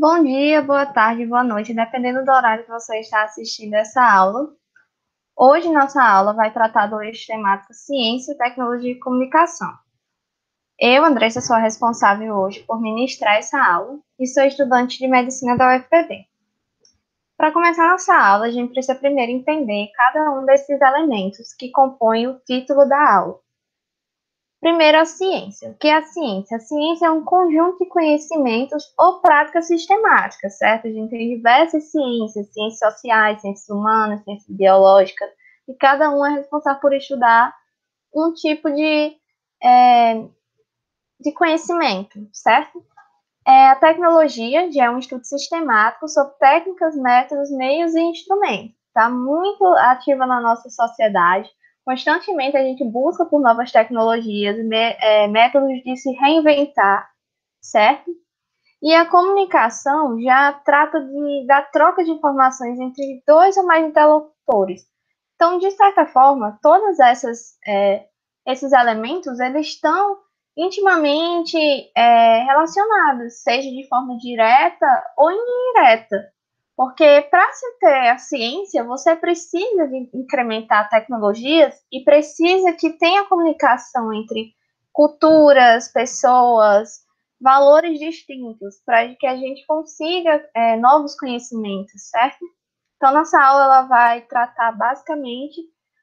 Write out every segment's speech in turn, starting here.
Bom dia, boa tarde, boa noite, dependendo do horário que você está assistindo essa aula. Hoje, nossa aula vai tratar do eixo temático Ciência, Tecnologia e Comunicação. Eu, Andressa, sou a responsável hoje por ministrar essa aula e sou estudante de Medicina da UFPB. Para começar nossa aula, a gente precisa primeiro entender cada um desses elementos que compõem o título da aula. Primeiro, a ciência. O que é a ciência? A ciência é um conjunto de conhecimentos ou práticas sistemáticas, certo? A gente tem diversas ciências, ciências sociais, ciências humanas, ciências biológicas, e cada um é responsável por estudar um tipo é, de conhecimento, certo? A tecnologia já é um estudo sistemático sobre técnicas, métodos, meios e instrumentos. Está muito ativa na nossa sociedade. Constantemente a gente busca por novas tecnologias, métodos de se reinventar, certo? E a comunicação já trata da troca de informações entre dois ou mais interlocutores. Então, de certa forma, todos esses elementos eles estão intimamente relacionados, seja de forma direta ou indireta. Porque para se ter a ciência, você precisa de incrementar tecnologias e precisa que tenha comunicação entre culturas, pessoas, valores distintos, para que a gente consiga novos conhecimentos, certo? Então, nossa aula ela vai tratar basicamente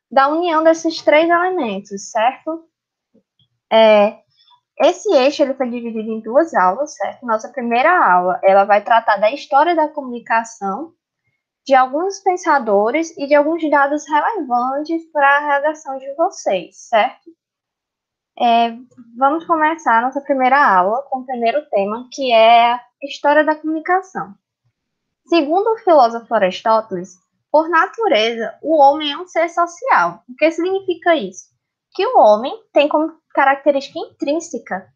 da união desses três elementos, certo? Esse eixo ele foi dividido em duas aulas, certo? Nossa primeira aula ela vai tratar da história da comunicação, de alguns pensadores e de alguns dados relevantes para a redação de vocês, certo? Vamos começar a nossa primeira aula com o primeiro tema, que é a história da comunicação. Segundo o filósofo Aristóteles, por natureza, o homem é um ser social. O que significa isso? Que o homem tem como característica intrínseca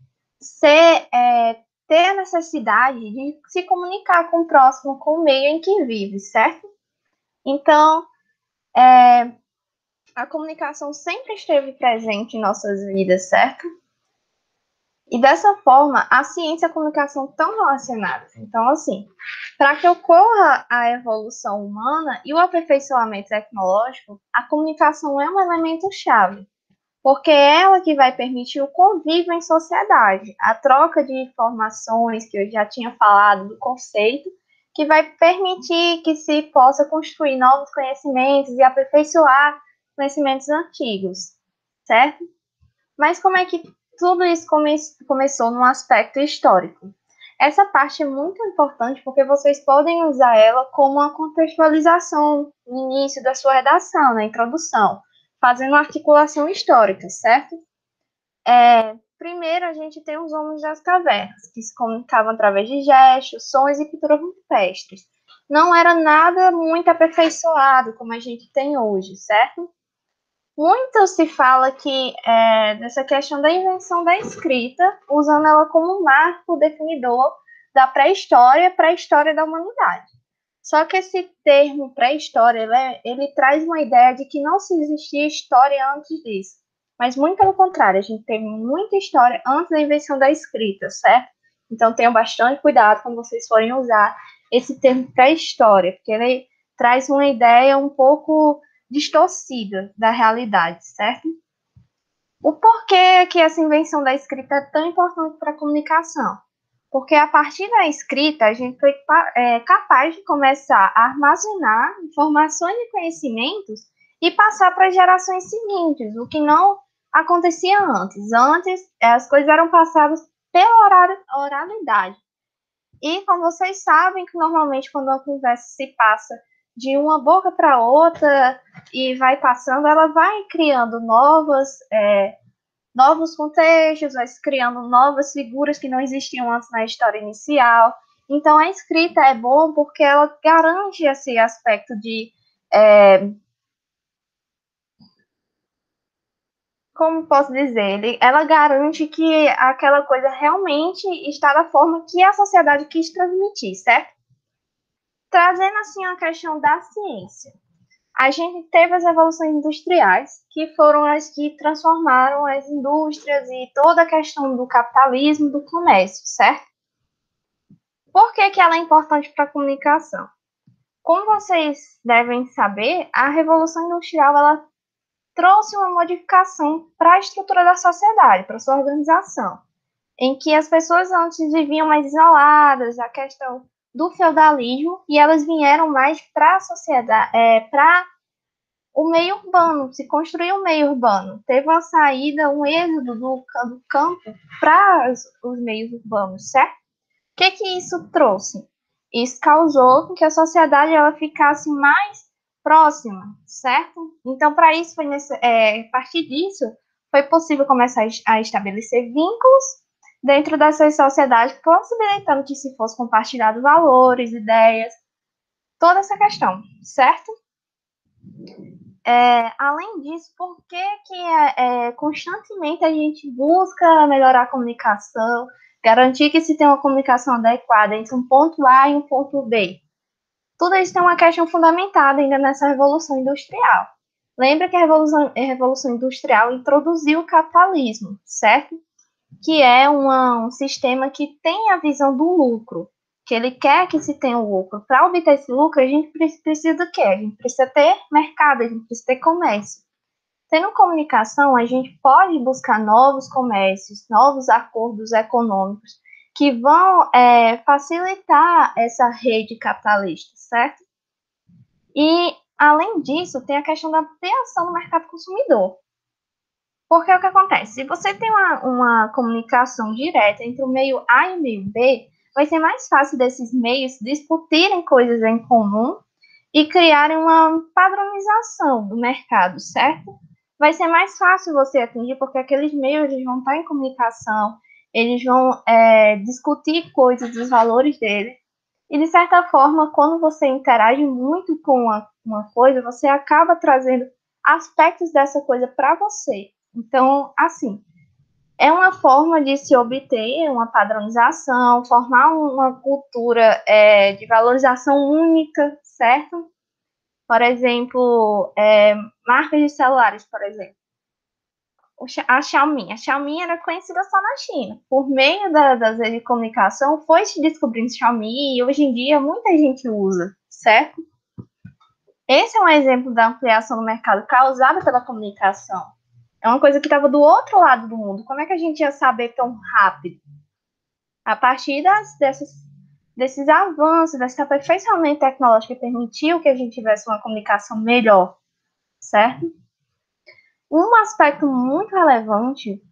ter a necessidade de se comunicar com o próximo, com o meio em que vive, certo? Então, a comunicação sempre esteve presente em nossas vidas, certo? E dessa forma, a ciência e a comunicação estão relacionadas. Então, assim, para que ocorra a evolução humana e o aperfeiçoamento tecnológico, a comunicação é um elemento-chave, porque é ela que vai permitir o convívio em sociedade, a troca de informações, que eu já tinha falado do conceito, que vai permitir que se possa construir novos conhecimentos e aperfeiçoar conhecimentos antigos, certo? Mas como é que tudo isso começou num aspecto histórico? Essa parte é muito importante porque vocês podem usar ela como uma contextualização no início da sua redação, na introdução, fazendo uma articulação histórica, certo? Primeiro, a gente tem os homens das cavernas, que se comunicavam através de gestos, sons e pinturas rupestres. Não era nada muito aperfeiçoado como a gente tem hoje, certo? Muito se fala que dessa questão da invenção da escrita, usando ela como um marco definidor da pré-história para a história da humanidade. Só que esse termo pré-história, ele traz uma ideia de que não se existia história antes disso. Mas muito pelo contrário, a gente teve muita história antes da invenção da escrita, certo? Então tenham bastante cuidado quando vocês forem usar esse termo pré-história, porque ele traz uma ideia um pouco distorcida da realidade, certo? O porquê que essa invenção da escrita é tão importante para a comunicação? Porque a partir da escrita, a gente foi capaz de começar a armazenar informações e conhecimentos e passar para as gerações seguintes, o que não acontecia antes. Antes, as coisas eram passadas pela oralidade. E como vocês sabem que normalmente quando uma conversa se passa de uma boca para outra e vai passando, ela vai criando novos contextos, vai criando novas figuras que não existiam antes na história inicial. Então a escrita é boa porque ela garante esse aspecto como posso dizer, ela garante que aquela coisa realmente está da forma que a sociedade quis transmitir, certo? Trazendo assim a questão da ciência. A gente teve as revoluções industriais, que foram as que transformaram as indústrias e toda a questão do capitalismo, do comércio, certo? Por que ela é importante para a comunicação? Como vocês devem saber, a Revolução Industrial ela trouxe uma modificação para a estrutura da sociedade, para a sua organização, em que as pessoas antes viviam mais isoladas, a questão do feudalismo, e elas vieram mais para a sociedade, para o meio urbano, se construiu um meio urbano. Teve uma saída, um êxodo do campo para os meios urbanos, certo? O que isso trouxe? Isso causou que a sociedade ela ficasse mais próxima, certo? Então, para isso, a partir disso, foi possível começar a estabelecer vínculos dentro dessas sociedades, possibilitando que se fosse compartilhado valores, ideias, toda essa questão, certo? Além disso, por que constantemente a gente busca melhorar a comunicação, garantir que se tem uma comunicação adequada entre um ponto A e um ponto B? Tudo isso tem uma questão fundamentada ainda nessa Revolução Industrial. Lembra que a Revolução Industrial introduziu o capitalismo, certo? Que é um sistema que tem a visão do lucro, que ele quer que se tenha o lucro. Para obter esse lucro, a gente precisa do quê? A gente precisa ter mercado, a gente precisa ter comércio. Tendo comunicação, a gente pode buscar novos comércios, novos acordos econômicos que vão facilitar essa rede capitalista, certo? E, além disso, tem a questão da ampliação do mercado consumidor. Porque o que acontece? Se você tem uma comunicação direta entre o meio A e o meio B, vai ser mais fácil desses meios discutirem coisas em comum e criarem uma padronização do mercado, certo? Vai ser mais fácil você atingir, porque aqueles meios eles vão estar em comunicação, eles vão discutir coisas, os valores dele. E, de certa forma, quando você interage muito com uma coisa, você acaba trazendo aspectos dessa coisa para você. Então, assim, é uma forma de se obter uma padronização, formar uma cultura de valorização única, certo? Por exemplo, marcas de celulares, por exemplo. A Xiaomi era conhecida só na China. Por meio das redes de comunicação, foi se descobrindo Xiaomi e hoje em dia muita gente usa, certo? Esse é um exemplo da ampliação do mercado causada pela comunicação. É uma coisa que estava do outro lado do mundo. Como é que a gente ia saber tão rápido? A partir desses avanços, desse aperfeiçoamento tecnológico que permitiu que a gente tivesse uma comunicação melhor, certo? Um aspecto muito relevante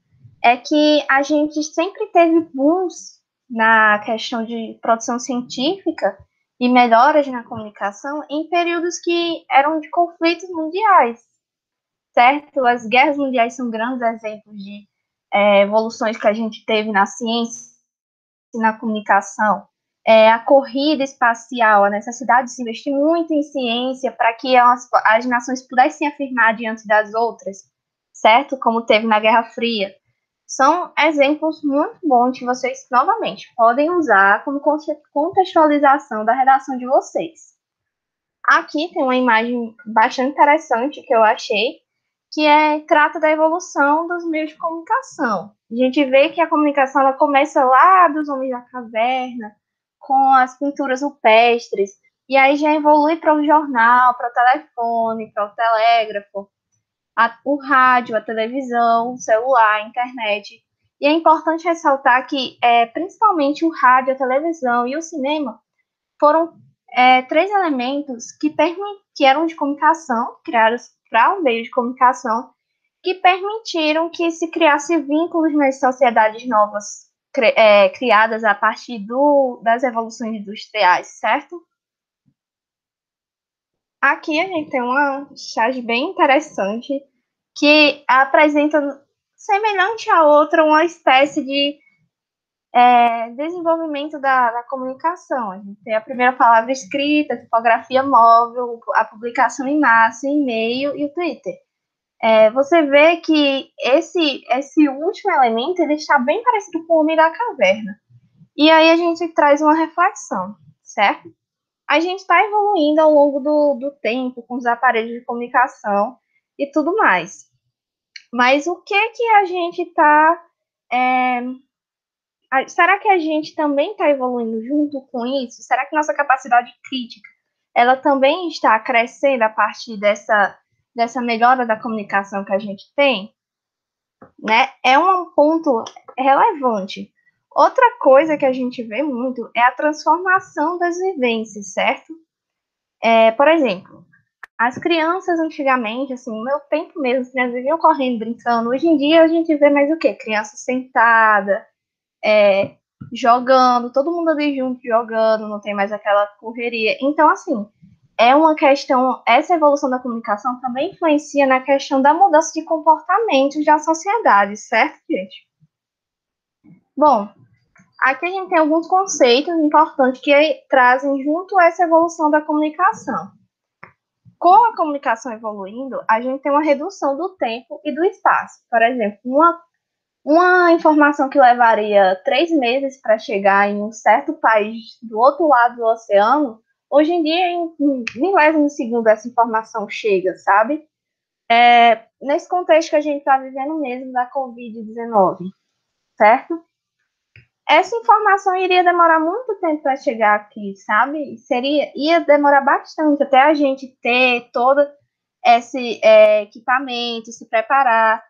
é que a gente sempre teve booms na questão de produção científica e melhoras na comunicação em períodos que eram de conflitos mundiais, certo? As guerras mundiais são grandes exemplos de evoluções que a gente teve na ciência e na comunicação. A corrida espacial, a necessidade de se investir muito em ciência para que as nações pudessem se afirmar diante das outras, certo? Como teve na Guerra Fria. São exemplos muito bons que vocês, novamente, podem usar como contextualização da redação de vocês. Aqui tem uma imagem bastante interessante que eu achei, que trata da evolução dos meios de comunicação. A gente vê que a comunicação ela começa lá dos homens da caverna, com as pinturas rupestres, e aí já evolui para o jornal, para o telefone, para o telégrafo, o rádio, a televisão, o celular, a internet. E é importante ressaltar que, principalmente, o rádio, a televisão e o cinema foram três elementos que eram de comunicação, criados para um meio de comunicação, que permitiram que se criasse vínculos nas sociedades novas criadas a partir das revoluções industriais, certo? Aqui a gente tem uma charge bem interessante que apresenta, semelhante a outra, uma espécie de desenvolvimento da comunicação. A gente tem a primeira palavra escrita, a tipografia móvel, a publicação em massa, o e-mail e o Twitter. Você vê que esse último elemento ele está bem parecido com o Homem da Caverna. E aí a gente traz uma reflexão, certo? A gente está evoluindo ao longo do tempo com os aparelhos de comunicação e tudo mais. Mas o que a gente está será que a gente também está evoluindo junto com isso? Será que nossa capacidade crítica, ela também está crescendo a partir dessa melhora da comunicação que a gente tem? Né? É um ponto relevante. Outra coisa que a gente vê muito é a transformação das vivências, certo? Por exemplo, as crianças antigamente, assim, no meu tempo mesmo, as crianças viviam correndo, brincando. Hoje em dia a gente vê mais o quê? Criança sentada, jogando, todo mundo ali junto jogando, não tem mais aquela correria. Então, assim, é uma questão, essa evolução da comunicação também influencia na questão da mudança de comportamentos da sociedade, certo, gente? Bom, aqui a gente tem alguns conceitos importantes que trazem junto essa evolução da comunicação. Com a comunicação evoluindo, a gente tem uma redução do tempo e do espaço. Por exemplo, uma informação que levaria 3 meses para chegar em um certo país do outro lado do oceano, hoje em dia, em milésimos de segundo, essa informação chega, sabe? Nesse contexto que a gente está vivendo mesmo da Covid-19, certo? Essa informação iria demorar muito tempo para chegar aqui, sabe? Ia demorar bastante até a gente ter todo esse equipamento, se preparar.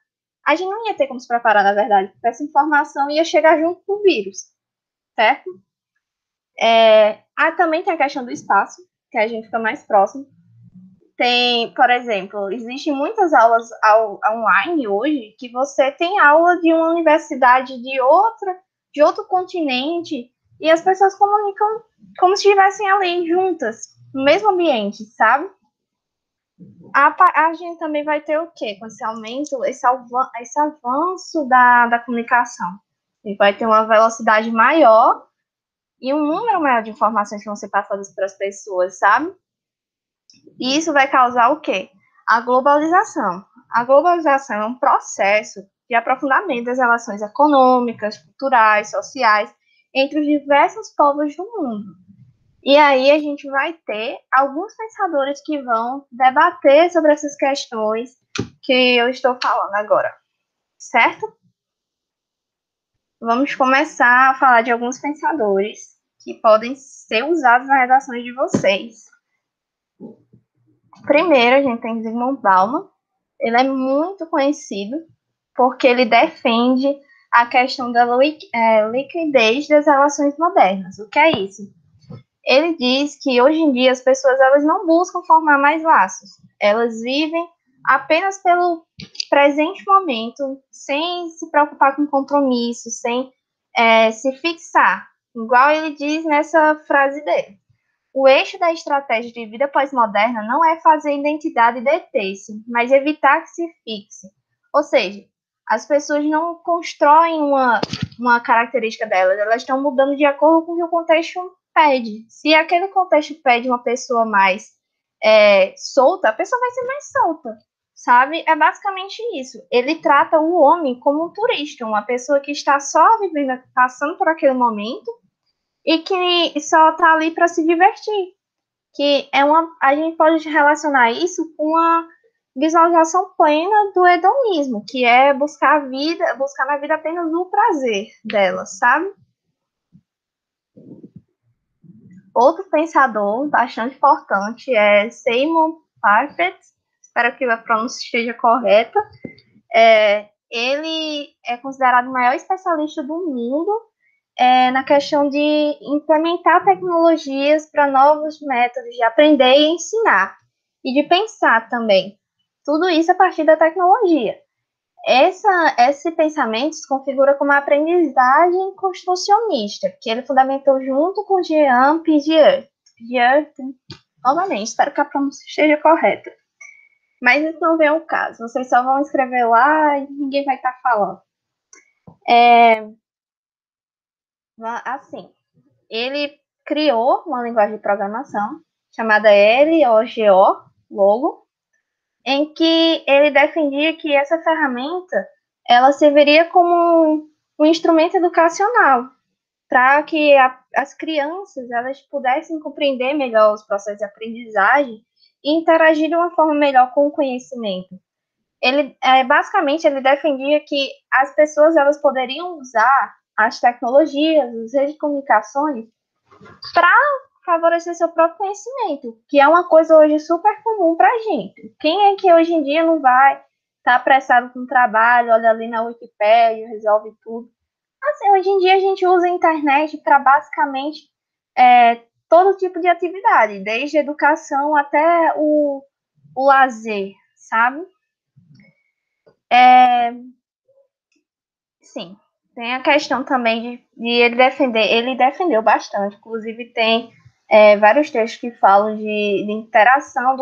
A gente não ia ter como se preparar, na verdade, porque essa informação ia chegar junto com o vírus, certo? Também tem a questão do espaço, que a gente fica mais próximo. Tem, por exemplo, existem muitas aulas online hoje que você tem aula de uma universidade de outro continente, e as pessoas comunicam como se estivessem ali juntas, no mesmo ambiente, sabe? A gente também vai ter o quê? Com esse aumento, esse avanço da comunicação. E vai ter uma velocidade maior e um número maior de informações que vão ser passadas para as pessoas, sabe? E isso vai causar o quê? A globalização. A globalização é um processo de aprofundamento das relações econômicas, culturais, sociais entre os diversos povos do mundo. E aí a gente vai ter alguns pensadores que vão debater sobre essas questões que eu estou falando agora, certo? Vamos começar a falar de alguns pensadores que podem ser usados nas redações de vocês. Primeiro, a gente tem Zygmunt Bauman. Ele é muito conhecido porque ele defende a questão da liquidez das relações modernas. O que é isso? Ele diz que hoje em dia as pessoas elas não buscam formar mais laços. Elas vivem apenas pelo presente momento, sem se preocupar com compromisso, sem se fixar. Igual ele diz nessa frase dele. O eixo da estratégia de vida pós-moderna não é fazer identidade deter-se, mas evitar que se fixe. Ou seja, as pessoas não constroem uma característica delas, elas estão mudando de acordo com o que o contexto pede. Se aquele contexto pede uma pessoa mais solta, a pessoa vai ser mais solta, sabe? É basicamente isso. Ele trata o homem como um turista, uma pessoa que está só vivendo, passando por aquele momento e que só está ali para se divertir. A gente pode relacionar isso com uma visualização plena do hedonismo, que é buscar na vida apenas o prazer dela, sabe? Outro pensador bastante importante é Simon Parfit, espero que a pronúncia esteja correta. Ele é considerado o maior especialista do mundo na questão de implementar tecnologias para novos métodos de aprender e ensinar, e de pensar também. Tudo isso a partir da tecnologia. Esse pensamento se configura como a aprendizagem construcionista, que ele fundamentou junto com Jean Piaget. Novamente, espero que a pronúncia esteja correta. Mas isso não vem ao caso. Vocês só vão escrever lá e ninguém vai estar falando. Assim, ele criou uma linguagem de programação chamada LOGO, Logo, em que ele defendia que essa ferramenta ela serviria como um instrumento educacional para que as crianças elas pudessem compreender melhor os processos de aprendizagem e interagir de uma forma melhor com o conhecimento. Ele basicamente ele defendia que as pessoas elas poderiam usar as tecnologias, as redes de comunicações, para favorecer seu próprio conhecimento, que é uma coisa hoje super comum para a gente. Quem é que hoje em dia não vai estar apressado com o trabalho, olha ali na Wikipédia, resolve tudo? Assim, hoje em dia a gente usa a internet para basicamente todo tipo de atividade, desde a educação até o lazer, sabe? Sim, tem a questão também de ele defender, ele defendeu bastante, inclusive tem vários textos que falam de interação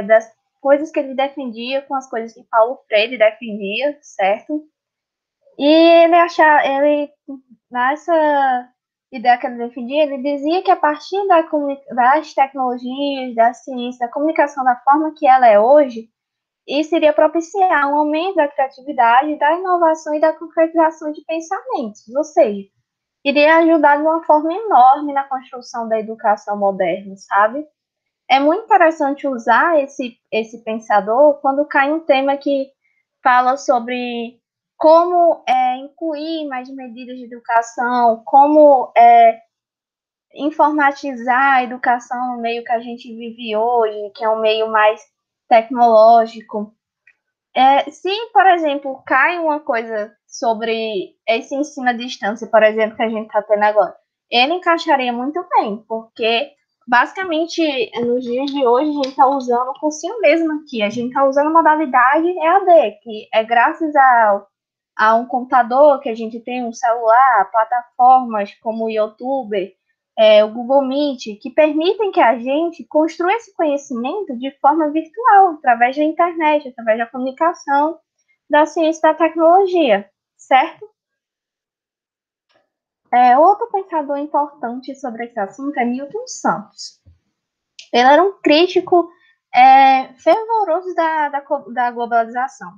das coisas que ele defendia com as coisas que Paulo Freire defendia, certo? E ele nessa ideia que ele defendia, ele dizia que a partir das tecnologias, da ciência, da comunicação da forma que ela é hoje, isso iria propiciar um aumento da criatividade, da inovação e da concretização de pensamentos, ou seja, iria ajudar de uma forma enorme na construção da educação moderna, sabe? É muito interessante usar esse pensador quando cai um tema que fala sobre como incluir mais medidas de educação, como informatizar a educação no meio que a gente vive hoje, que é um meio mais tecnológico. Se, por exemplo, cai uma coisa sobre esse ensino à distância, por exemplo, que a gente está tendo agora, ele encaixaria muito bem, porque basicamente nos dias de hoje a gente está usando o cursinho mesmo aqui, a gente está usando a modalidade EAD, que é graças a um computador que a gente tem, um celular, plataformas como o YouTube, o Google Meet, que permitem que a gente construa esse conhecimento de forma virtual, através da internet, através da comunicação, da ciência e da tecnologia, certo? Outro pensador importante sobre esse assunto é Milton Santos. Ele era um crítico fervoroso da globalização.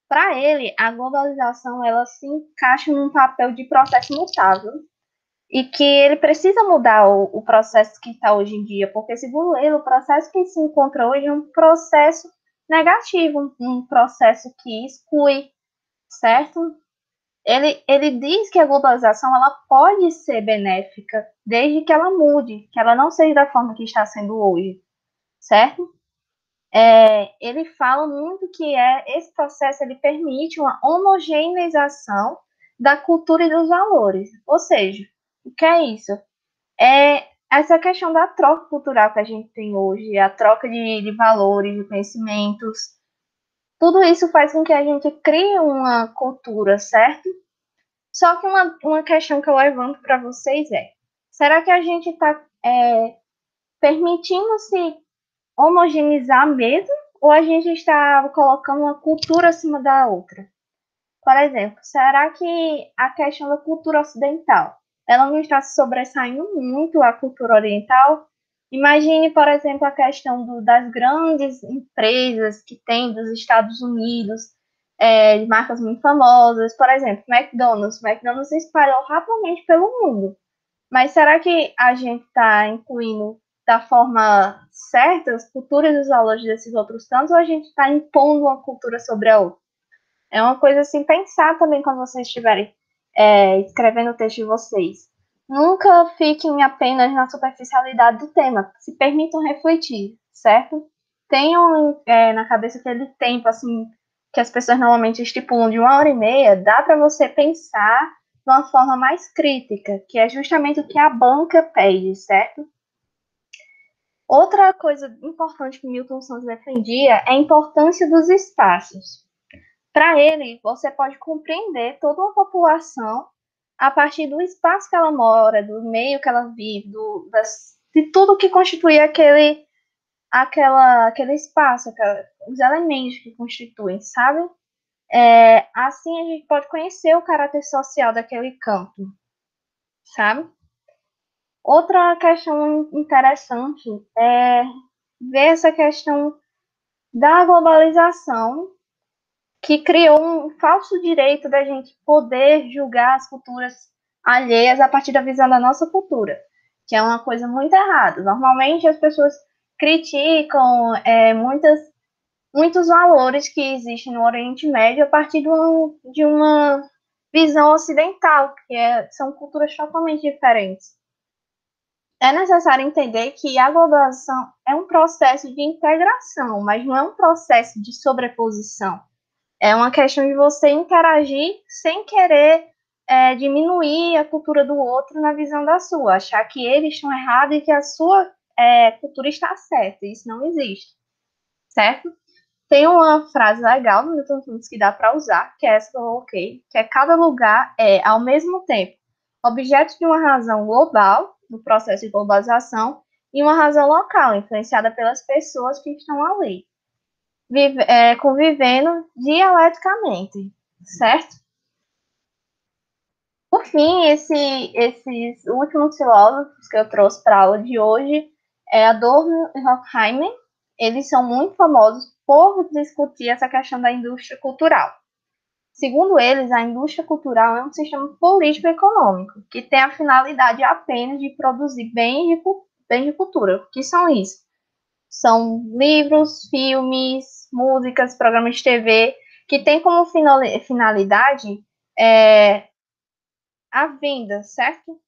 Para ele, a globalização ela se encaixa num papel de processo mutável e que ele precisa mudar o processo que está hoje em dia, porque, segundo ele, o processo que se encontra hoje é um processo negativo, um processo que exclui, certo? Ele diz que a globalização ela pode ser benéfica desde que ela mude, que ela não seja da forma que está sendo hoje, certo? Ele fala muito que esse processo ele permite uma homogeneização da cultura e dos valores. Ou seja, o que é isso? É essa questão da troca cultural que a gente tem hoje, a troca de valores, de conhecimentos. Tudo isso faz com que a gente crie uma cultura, certo? Só que uma questão que eu levanto para vocês será que a gente está permitindo se homogeneizar mesmo? Ou a gente está colocando uma cultura acima da outra? Por exemplo, será que a questão da cultura ocidental, ela não está se sobressaindo muito à cultura oriental? Imagine, por exemplo, a questão das grandes empresas que tem dos Estados Unidos, de marcas muito famosas, por exemplo, McDonald's. McDonald's se espalhou rapidamente pelo mundo. Mas será que a gente está incluindo da forma certa as culturas e os valores desses outros tantos, ou a gente está impondo uma cultura sobre a outra? É uma coisa assim, pensar também quando vocês estiverem escrevendo o texto de vocês. Nunca fiquem apenas na superficialidade do tema. Se permitam refletir, certo? Tenham na cabeça aquele tempo, assim, que as pessoas normalmente estipulam de 1 hora e meia, dá para você pensar de uma forma mais crítica, que é justamente o que a banca pede, certo? Outra coisa importante que Milton Santos defendia é a importância dos espaços. Para ele, você pode compreender toda uma população a partir do espaço que ela mora, do meio que ela vive, de tudo que constitui aquele espaço, os elementos que constituem, sabe? Assim a gente pode conhecer o caráter social daquele campo, sabe? Outra questão interessante é ver essa questão da globalização que criou um falso direito da gente poder julgar as culturas alheias a partir da visão da nossa cultura, que é uma coisa muito errada. Normalmente as pessoas criticam muitos valores que existem no Oriente Médio a partir de uma visão ocidental, são culturas totalmente diferentes. É necessário entender que a globalização é um processo de integração, mas não é um processo de sobreposição. É uma questão de você interagir sem querer diminuir a cultura do outro na visão da sua, achar que eles estão errados e que a sua cultura está certa. Isso não existe, certo? Tem uma frase legal no Milton Keynes que dá para usar, que é essa que eu coloquei, que é cada lugar é, ao mesmo tempo, objeto de uma razão global, no processo de globalização, e uma razão local, influenciada pelas pessoas que estão ali, convivendo dialeticamente, certo? Por fim, esses últimos filósofos que eu trouxe para a aula de hoje é Adorno e Horkheimer. Eles são muito famosos por discutir essa questão da indústria cultural. Segundo eles, a indústria cultural é um sistema político-econômico que tem a finalidade apenas de produzir bens de cultura. O que são isso? São livros, filmes, músicas, programas de TV, que têm como finalidade a venda, certo?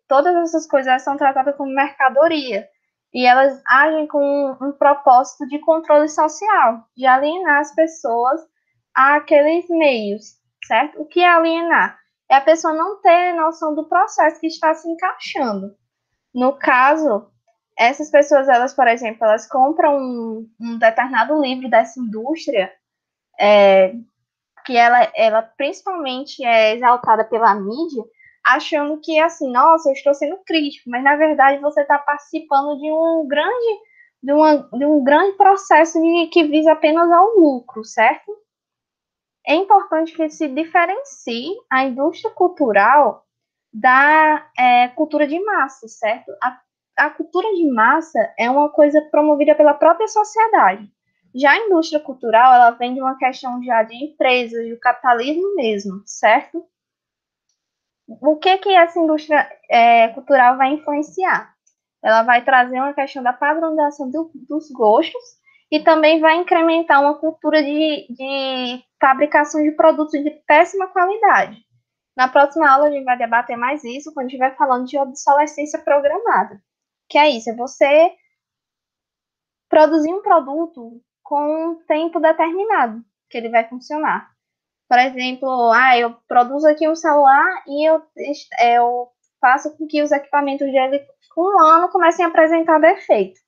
Todas essas coisas são tratadas como mercadoria e elas agem com um propósito de controle social, de alienar as pessoas àqueles meios, certo? O que é alienar? É a pessoa não ter noção do processo que está se encaixando. No caso, essas pessoas, elas, por exemplo, elas compram um determinado livro dessa indústria, que ela principalmente é exaltada pela mídia, achando que, assim, nossa, eu estou sendo crítico, mas na verdade você está participando de um grande processo que visa apenas ao lucro, certo? É importante que se diferencie a indústria cultural da cultura de massa, certo? A cultura de massa é uma coisa promovida pela própria sociedade. Já a indústria cultural, ela vem de uma questão já de empresas, do capitalismo mesmo, certo? O que essa indústria cultural vai influenciar? Ela vai trazer uma questão da padronização dos gostos e também vai incrementar uma cultura de fabricação de produtos de péssima qualidade. Na próxima aula a gente vai debater mais isso quando estiver falando de obsolescência programada. Que é isso, é você produzir um produto com um tempo determinado que ele vai funcionar. Por exemplo, eu produzo aqui um celular e eu faço com que os equipamentos dele, com um ano, comecem a apresentar defeito,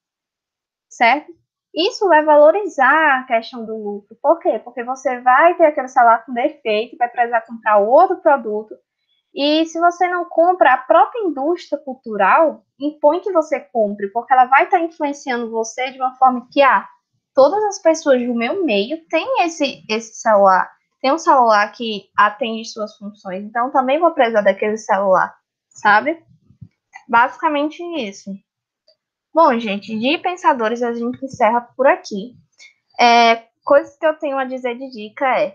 certo? Isso vai valorizar a questão do lucro. Por quê? Porque você vai ter aquele celular com defeito, vai precisar comprar outro produto. E se você não compra, a própria indústria cultural impõe que você compre, porque ela vai estar influenciando você de uma forma que, todas as pessoas do meu meio têm esse celular. Tem um celular que atende suas funções, então também vou precisar daquele celular, sabe? Basicamente isso. Bom, gente, de pensadores a gente encerra por aqui. Coisas que eu tenho a dizer de dica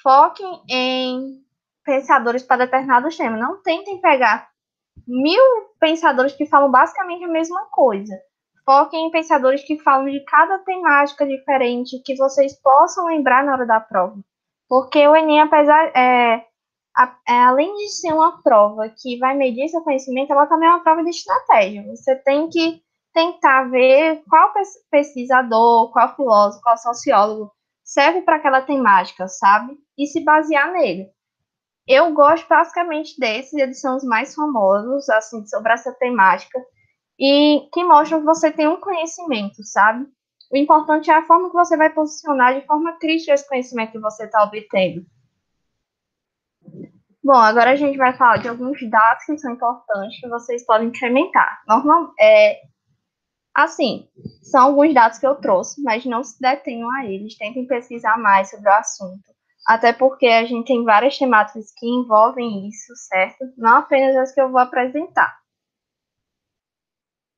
foquem em pensadores para determinados temas. Não tentem pegar 1000 pensadores que falam basicamente a mesma coisa. Foquem em pensadores que falam de cada temática diferente, que vocês possam lembrar na hora da prova. Porque o Enem, além de ser uma prova que vai medir seu conhecimento, ela também é uma prova de estratégia. Você tem que tentar ver qual pesquisador, qual filósofo, qual sociólogo serve para aquela temática, sabe? E se basear nele. Eu gosto basicamente desses, eles são os mais famosos, assim, sobre essa temática, e que mostram que você tem um conhecimento, sabe? O importante é a forma que você vai posicionar de forma crítica esse conhecimento que você está obtendo. Bom, agora a gente vai falar de alguns dados que são importantes que vocês podem incrementar. Assim, são alguns dados que eu trouxe, mas não se detenham a eles, tentem pesquisar mais sobre o assunto. Até porque a gente tem várias temáticas que envolvem isso, certo? Não apenas as que eu vou apresentar.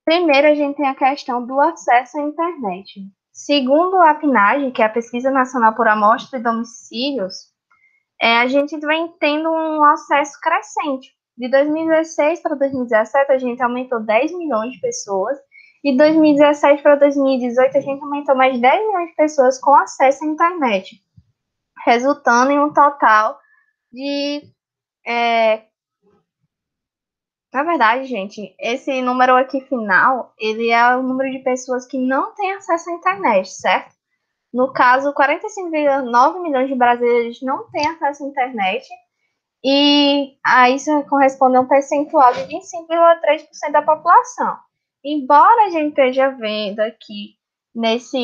Primeiro, a gente tem a questão do acesso à internet. Segundo a PNAD, que é a Pesquisa Nacional por Amostra e Domicílios, a gente vem tendo um acesso crescente. De 2016 para 2017, a gente aumentou 10 milhões de pessoas. E de 2017 para 2018, a gente aumentou mais 10 milhões de pessoas com acesso à internet, resultando em um total de... Na verdade, gente, esse número aqui final, ele é o número de pessoas que não têm acesso à internet, certo? No caso, 45,9 milhões de brasileiros não têm acesso à internet, e a isso corresponde a um percentual de 25,3% da população. Embora a gente esteja vendo aqui nessa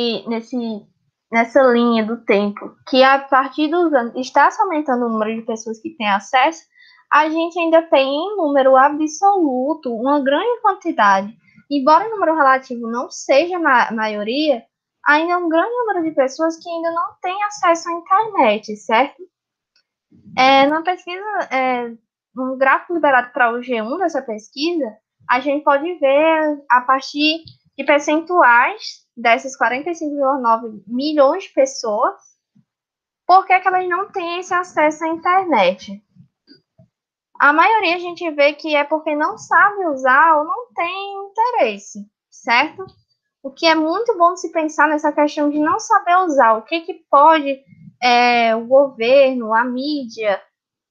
linha do tempo que a partir dos anos está se aumentando o número de pessoas que têm acesso, a gente ainda tem em número absoluto uma grande quantidade. Embora o número relativo não seja a maioria, ainda é um grande número de pessoas que ainda não têm acesso à internet, certo? Na pesquisa, no gráfico liberado para o G1 dessa pesquisa, a gente pode ver a partir de percentuais dessas 45,9 milhões de pessoas, por que elas não têm esse acesso à internet. A maioria a gente vê que é porque não sabe usar ou não tem interesse, certo? O que é muito bom de se pensar nessa questão de não saber usar, o que pode o governo, a mídia,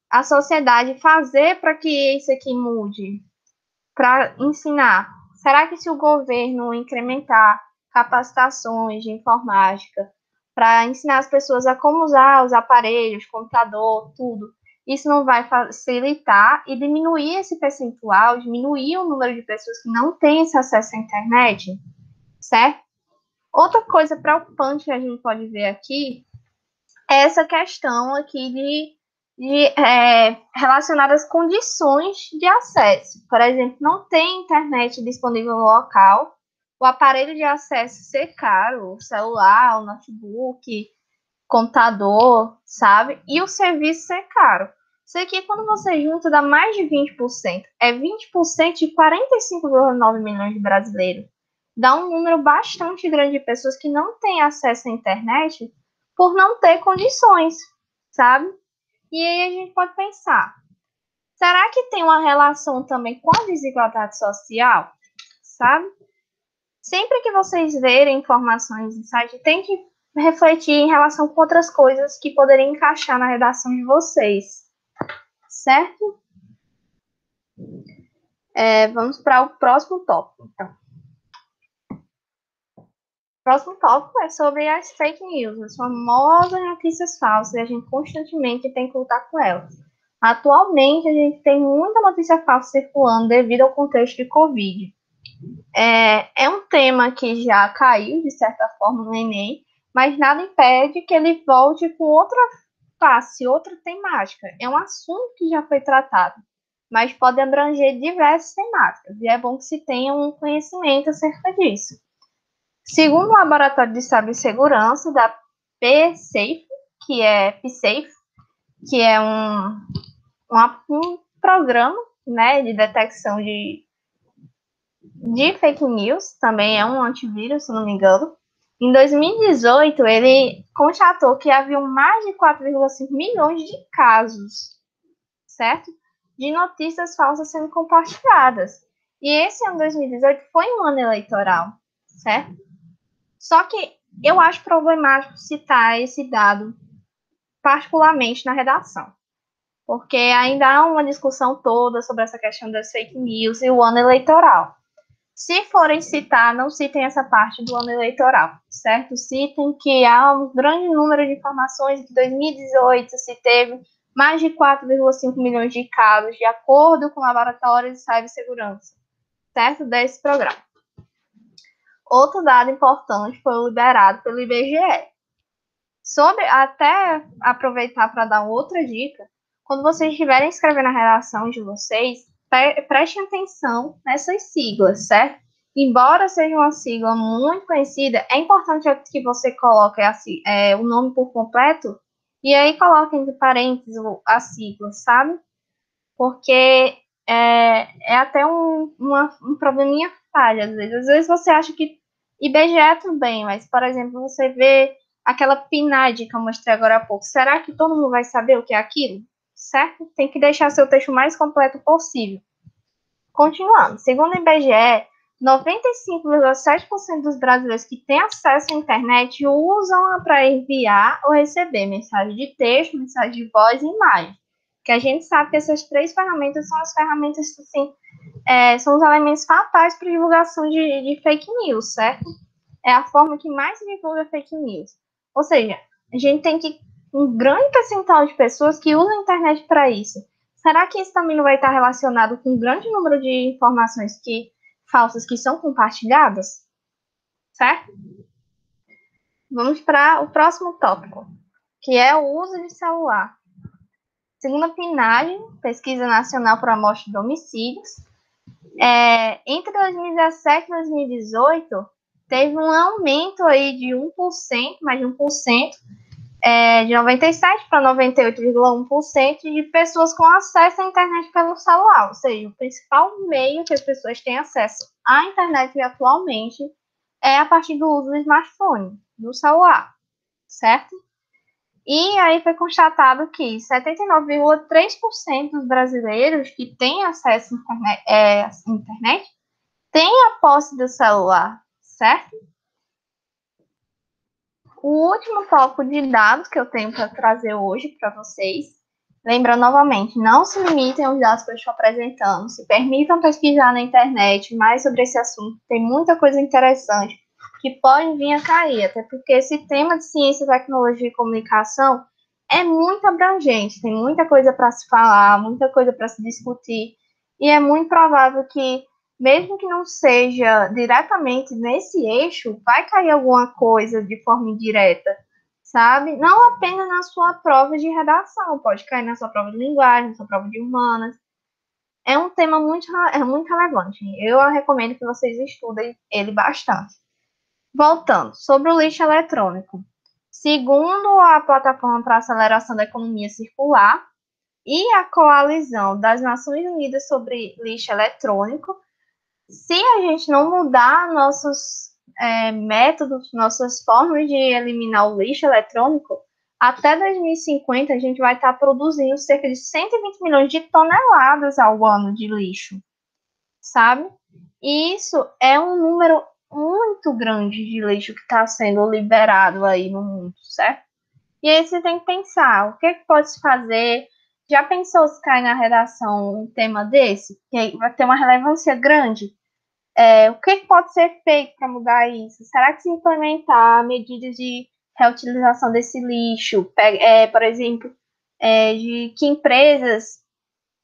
a sociedade fazer para que isso aqui mude? Para ensinar. Será que se o governo incrementar capacitações de informática para ensinar as pessoas a como usar os aparelhos, computador, tudo, isso não vai facilitar e diminuir esse percentual, diminuir o número de pessoas que não têm esse acesso à internet, certo? Outra coisa preocupante que a gente pode ver aqui é essa questão aqui relacionada às condições de acesso. Por exemplo, não tem internet disponível no local, o aparelho de acesso ser caro, o celular, o notebook, computador, sabe? E o serviço ser caro. Isso aqui, quando você junta, dá mais de 20%. É 20% de 45,9 milhões de brasileiros. Dá um número bastante grande de pessoas que não têm acesso à internet por não ter condições, sabe? E aí a gente pode pensar, será que tem uma relação também com a desigualdade social, sabe? Sempre que vocês verem informações em site, tem que refletir em relação com outras coisas que poderiam encaixar na redação de vocês, certo? Vamos para o próximo tópico, então. O próximo tópico é sobre as fake news, as famosas notícias falsas, e a gente constantemente tem que lutar com elas. Atualmente, a gente tem muita notícia falsa circulando devido ao contexto de Covid. É um tema que já caiu, de certa forma, no Enem, mas nada impede que ele volte com outra face, outra temática. É um assunto que já foi tratado, mas pode abranger diversas temáticas, e é bom que se tenha um conhecimento acerca disso. Segundo o Laboratório de Cibersegurança da PSAFE, PSAFE, que é um programa, né, de detecção de fake news, também é um antivírus, se não me engano. Em 2018, ele constatou que havia mais de 4,5 milhões de casos, certo? De notícias falsas sendo compartilhadas. E esse ano 2018 foi um ano eleitoral, certo? Só que eu acho problemático citar esse dado particularmente na redação, porque ainda há uma discussão toda sobre essa questão das fake news e o ano eleitoral. Se forem citar, não citem essa parte do ano eleitoral, certo? Citem que há um grande número de informações que em 2018 se teve mais de 4,5 milhões de casos, de acordo com o Laboratório de Cibersegurança, certo? Desse programa. Outro dado importante foi o liberado pelo IBGE. Até aproveitar para dar outra dica, quando vocês estiverem escrevendo a redação de vocês, prestem atenção nessas siglas, certo? Embora seja uma sigla muito conhecida, é importante que você coloque o nome por completo e aí coloque entre parênteses a sigla, sabe? Porque é até um probleminha falha, às vezes. Às vezes você acha que IBGE tudo bem, mas, por exemplo, você vê aquela PNAD que eu mostrei agora há pouco. Será que todo mundo vai saber o que é aquilo? Certo? Tem que deixar seu texto mais completo possível. Continuando. Segundo o IBGE, 95,7% dos brasileiros que têm acesso à internet usam para enviar ou receber mensagem de texto, mensagem de voz e imagem. Porque a gente sabe que essas 3 ferramentas são as ferramentas, assim, são os elementos fatais para divulgação de fake news, certo? É a forma que mais se divulga fake news. Ou seja, a gente tem que um grande percentual de pessoas que usam a internet para isso. Será que isso também não vai estar relacionado com um grande número de informações falsas que são compartilhadas? Certo? Vamos para o próximo tópico, que é o uso de celular. Segundo a PNAD, Pesquisa Nacional por Amostra de Homicídios, entre 2017 e 2018, teve um aumento aí de 1%, mais de 1%, de 97 para 98,1% de pessoas com acesso à internet pelo celular. Ou seja, o principal meio que as pessoas têm acesso à internet atualmente é a partir do uso do smartphone, do celular, certo? E aí foi constatado que 79,3% dos brasileiros que têm acesso à internet têm a posse do celular, certo? O último foco de dados que eu tenho para trazer hoje para vocês, lembrando novamente, não se limitem aos dados que eu estou apresentando, se permitam pesquisar na internet mais sobre esse assunto, tem muita coisa interessante que pode vir a cair, até porque esse tema de ciência, tecnologia e comunicação é muito abrangente, tem muita coisa para se falar, muita coisa para se discutir, e é muito provável que mesmo que não seja diretamente nesse eixo, vai cair alguma coisa de forma indireta, sabe? Não apenas na sua prova de redação, pode cair na sua prova de linguagem, na sua prova de humanas. É um tema muito relevante. Eu recomendo que vocês estudem ele bastante. Voltando, sobre o lixo eletrônico. Segundo a Plataforma para a Aceleração da Economia Circular e a Coalizão das Nações Unidas sobre Lixo Eletrônico, se a gente não mudar nossos métodos, nossas formas de eliminar o lixo eletrônico, até 2050 a gente vai estar produzindo cerca de 120 milhões de toneladas ao ano de lixo, sabe? E isso é um número muito grande de lixo que está sendo liberado aí no mundo, certo? E aí você tem que pensar, o que pode se fazer? Já pensou se cai na redação um tema desse? Que aí vai ter uma relevância grande? O que pode ser feito para mudar isso? Será que se implementar medidas de reutilização desse lixo, por exemplo, de que empresas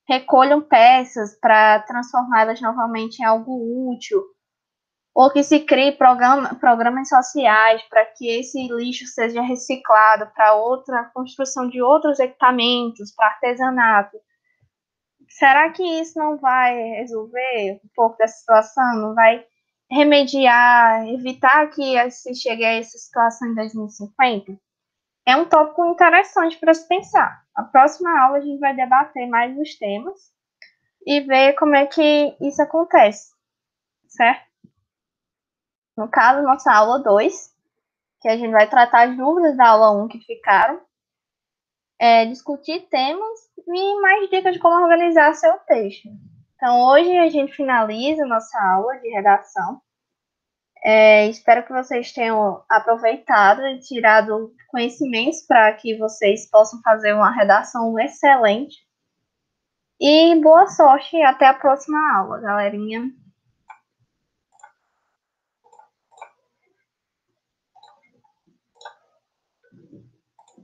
recolham peças para transformá-las novamente em algo útil, ou que se crie programas sociais para que esse lixo seja reciclado para outra construção de outros equipamentos, para artesanato. Será que isso não vai resolver um pouco dessa situação? Não vai remediar, evitar que se chegue a essa situação em 2050? É um tópico interessante para se pensar. A próxima aula a gente vai debater mais os temas e ver como é que isso acontece, certo? No caso, nossa aula 2, que a gente vai tratar as dúvidas da aula 1 que ficaram, discutir temas e mais dicas de como organizar seu texto. Então, hoje a gente finaliza nossa aula de redação. Espero que vocês tenham aproveitado e tirado conhecimentos para que vocês possam fazer uma redação excelente. E boa sorte e até a próxima aula, galerinha.